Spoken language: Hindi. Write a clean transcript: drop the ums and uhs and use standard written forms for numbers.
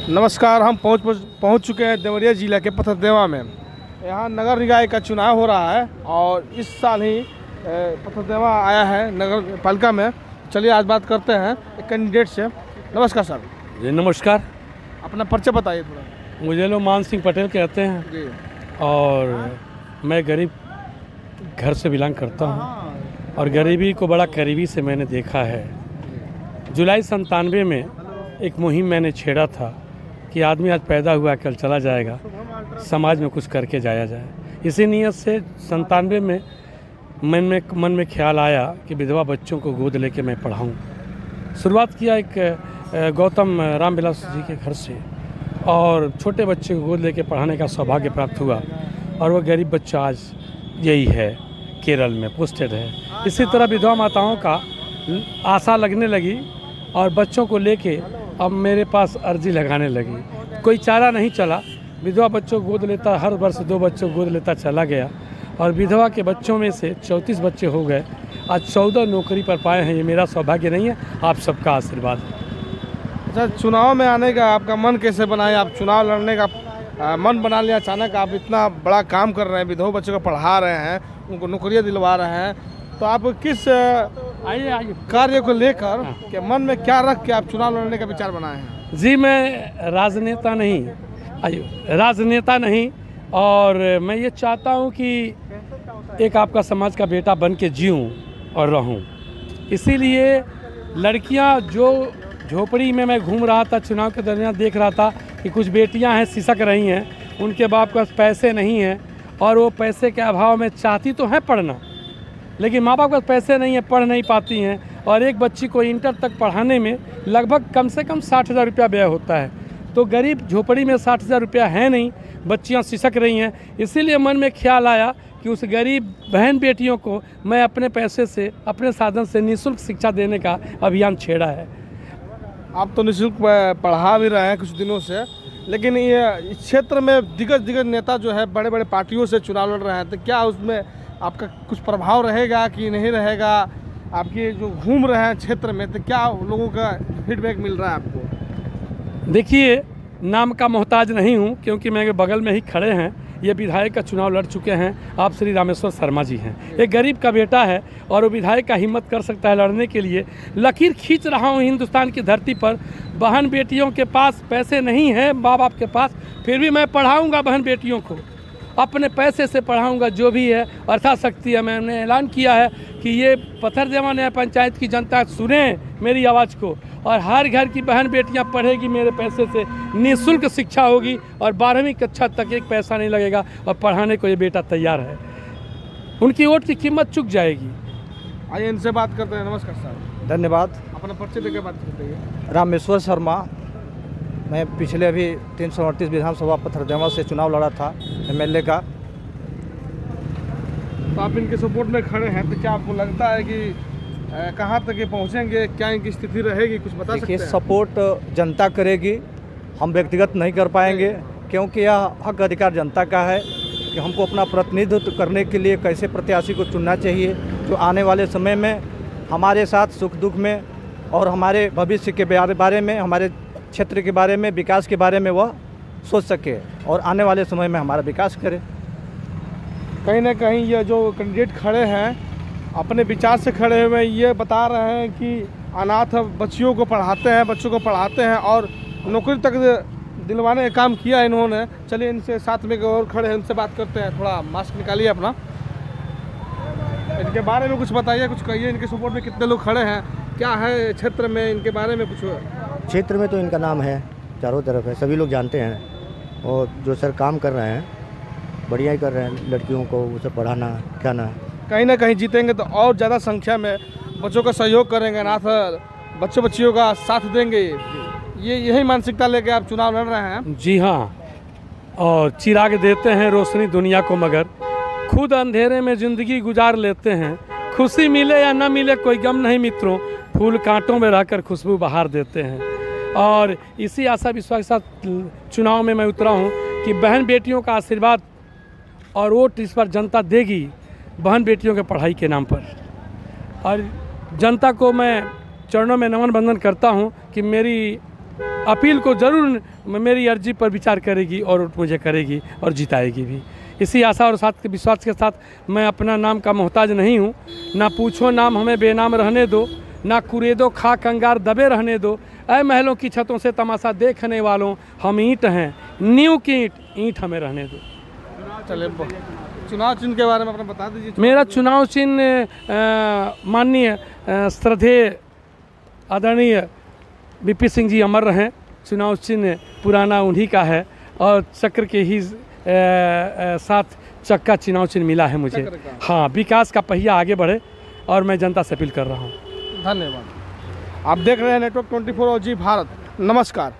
नमस्कार। हम पहुंच चुके हैं देवरिया जिला के पथरदेवा में। यहाँ नगर निकाय का चुनाव हो रहा है और इस साल ही पथरदेवा आया है नगर पालिका में। चलिए आज बात करते हैं एक कैंडिडेट से। नमस्कार सर। जी नमस्कार। अपना परिचय बताइए थोड़ा। मुझे लोग मान सिंह पटेल कहते हैं जी। और मैं गरीब घर से बिलोंग करता हूँ और गरीबी को बड़ा करीबी से मैंने देखा है। जुलाई 97 में एक मुहिम मैंने छेड़ा था कि आदमी आज पैदा हुआ कल चला जाएगा, समाज में कुछ करके जाया जाए। इसी नीयत से 97 में मन में ख्याल आया कि विधवा बच्चों को गोद लेके मैं पढ़ाऊँ। शुरुआत किया एक गौतम रामविलास जी के घर से और छोटे बच्चे को गोद लेके पढ़ाने का सौभाग्य प्राप्त हुआ और वह गरीब बच्चा आज यही है, केरल में पोस्टेड है। इसी तरह विधवा माताओं का आशा लगने लगी और बच्चों को लेके अब मेरे पास अर्जी लगाने लगी। कोई चारा नहीं चला, विधवा बच्चों को गोद लेता, हर वर्ष 2 बच्चों को गोद लेता चला गया और विधवा के बच्चों में से 34 बच्चे हो गए। आज 14 नौकरी पर पाए हैं। ये मेरा सौभाग्य नहीं है, आप सबका आशीर्वाद है। अच्छा, चुनाव में आने का आपका मन कैसे बनाए? आप चुनाव लड़ने का मन बना लिया अचानक? आप इतना बड़ा काम कर रहे हैं, विधवा बच्चों को पढ़ा रहे हैं, उनको नौकरियाँ दिलवा रहे हैं, तो आप किस कार्य को लेकर के मन में क्या रख के आप चुनाव लड़ने का विचार बनाए हैं? जी मैं राजनेता नहीं और मैं ये चाहता हूँ कि एक आपका समाज का बेटा बन के जीऊँ और रहूँ। इसीलिए लड़कियाँ जो झोपड़ी में मैं घूम रहा था, चुनाव के दरमियान देख रहा था कि कुछ बेटियां हैं सिसक रही हैं, उनके बाप के पास पैसे नहीं हैं और वो पैसे के अभाव में चाहती तो हैं पढ़ना, लेकिन माँ बाप के पास पैसे नहीं है, पढ़ नहीं पाती हैं और एक बच्ची को इंटर तक पढ़ाने में लगभग कम से कम 60,000 रुपया व्यय होता है। तो गरीब झोपड़ी में 60,000 रुपया है नहीं, बच्चियाँ सिसक रही हैं। इसीलिए मन में ख्याल आया कि उस गरीब बहन बेटियों को मैं अपने पैसे से, अपने साधन से निःशुल्क शिक्षा देने का अभियान छेड़ा है। आप तो निःशुल्क पढ़ा भी रहे हैं कुछ दिनों से, लेकिन ये इस क्षेत्र में दिग्गज नेता जो है बड़े बड़े पार्टियों से चुनाव लड़ रहे हैं, तो क्या उसमें आपका कुछ प्रभाव रहेगा कि नहीं रहेगा? आपकी जो घूम रहे हैं क्षेत्र में, तो क्या लोगों का फीडबैक मिल रहा है आपको? देखिए, नाम का मोहताज नहीं हूँ क्योंकि मेरे बगल में ही खड़े हैं, ये विधायक का चुनाव लड़ चुके हैं, आप श्री रामेश्वर शर्मा जी हैं। एक गरीब का बेटा है और वो विधायक का हिम्मत कर सकता है लड़ने के लिए। लकीर खींच रहा हूँ हिंदुस्तान की धरती पर। बहन बेटियों के पास पैसे नहीं हैं, माँ बाप के पास, फिर भी मैं पढ़ाऊँगा बहन बेटियों को, अपने पैसे से पढ़ाऊँगा। जो भी है अर्थाशक्ति है, मैंने ऐलान किया है कि ये पथरदेवा न्याय पंचायत की जनता सुने मेरी आवाज़ को और हर घर की बहन बेटियां पढ़ेगी मेरे पैसे से, निःशुल्क शिक्षा होगी और 12वीं कक्षा तक एक पैसा नहीं लगेगा और पढ़ाने को ये बेटा तैयार है। उनकी वोट की कीमत चुक जाएगी। आइए इनसे बात करते हैं। नमस्कार सर। धन्यवाद। अपना परिचय देकर बात करते हैं। रामेश्वर शर्मा। मैं पिछले अभी 338 विधानसभा पथरदेवा से चुनाव लड़ा था MLA का। तो आप इनके सपोर्ट में खड़े हैं, तो क्या आपको लगता है कि कहाँ तक ये पहुँचेंगे? क्या इनकी स्थिति रहेगी? कुछ बता सकते हैं? सपोर्ट जनता करेगी, हम व्यक्तिगत नहीं कर पाएंगे क्योंकि यह हक अधिकार जनता का है कि हमको अपना प्रतिनिधित्व करने के लिए कैसे प्रत्याशी को चुनना चाहिए जो आने वाले समय में हमारे साथ सुख दुख में और हमारे भविष्य के बारे में, हमारे क्षेत्र के बारे में, विकास के बारे में वह सोच सके और आने वाले समय में हमारा विकास करे। कहीं ना कहीं ये जो कैंडिडेट खड़े हैं अपने विचार से खड़े हुए ये बता रहे हैं कि अनाथ बच्चियों को पढ़ाते हैं और नौकरी तक दिलवाने का काम किया है इन्होंने। चलिए इनसे साथ में और खड़े हैं, उनसे बात करते हैं। थोड़ा मास्क निकालिए अपना, इनके बारे में कुछ बताइए, कुछ कहिए। इनके सपोर्ट में कितने लोग खड़े हैं, क्या है क्षेत्र में, इनके बारे में कुछ? क्षेत्र में तो इनका नाम है, चारों तरफ है, सभी लोग जानते हैं और जो सर काम कर रहे हैं बढ़िया ही कर रहे हैं। लड़कियों को उसे पढ़ाना लिखाना, कहीं ना कहीं जीतेंगे तो और ज़्यादा संख्या में बच्चों का सहयोग करेंगे, अनाथ बच्चियों का साथ देंगे। ये यही मानसिकता लेके आप चुनाव लड़ रहे हैं? जी हाँ, और चिराग देते हैं रोशनी दुनिया को, मगर खुद अंधेरे में ज़िंदगी गुजार लेते हैं। खुशी मिले या न मिले कोई गम नहीं मित्रों, फूल कांटों में रहकर खुशबू बहार देते हैं। और इसी आशा विश्वास के साथ चुनाव में मैं उतरा हूँ कि बहन बेटियों का आशीर्वाद और वोट इस पर जनता देगी बहन बेटियों के पढ़ाई के नाम पर। और जनता को मैं चरणों में नमन बंदन करता हूँ कि मेरी अपील को ज़रूर मेरी अर्जी पर विचार करेगी और मुझे करेगी और जिताएगी भी। इसी आशा और साथ के विश्वास के साथ मैं अपना नाम का मोहताज नहीं हूँ। ना पूछो नाम हमें बेनाम रहने दो, ना कुरेदो खा कंगार दबे रहने दो। ऐ महलों की छतों से तमाशा देखने वालों, हम ईंट हैं नींव की ईंट हमें रहने दो। चले चुनाव चिन्ह के बारे में अपना बता दीजिए। मेरा चुनाव चिन्ह माननीय श्रद्धेय आदरणीय बीपी सिंह जी अमर रहें। चुनाव चिन्ह पुराना उन्हीं का है और चक्र के ही साथ चक्का चुनाव चिन्ह मिला है मुझे। हाँ, विकास का पहिया आगे बढ़े और मैं जनता से अपील कर रहा हूँ। धन्यवाद। आप देख रहे हैं नेटवर्क 24 और जी भारत। नमस्कार।